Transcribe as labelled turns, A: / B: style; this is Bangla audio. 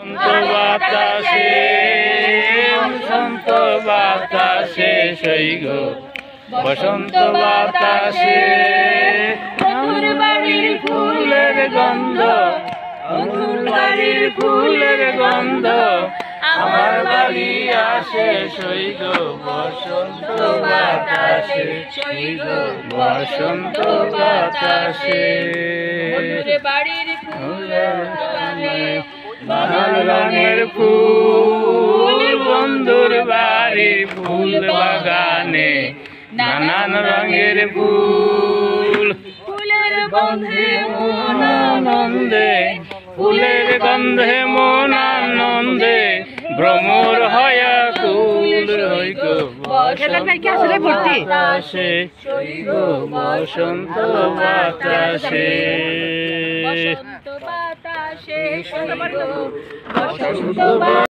A: বাতাসে বসন্ত বাতাসে সৈগ বসন্ত বাতাসে মধুর বাড়ির ফুলের গন্ধ মধুর বাড়ির ফুলের গন্ধ আমার বাড়ি আসে সৈগ বসন্ত বাতাসে সৈগ বসন্ত বাতাসে মধুর বাড়ির ফুলের লাল রঙের ফুল বন্ধুর বাড়ির ফুল বাগানে নানান রঙের ফুল ফুলের গন্ধে মন আনন্দে ফুলের গন্ধে মন আনন্দে ভ্রমর হয়া কুল রইগ বাতাসে সৈগ বসন্ত বাতাসে বসন্ত বাতাসে সৈগ বসন্ত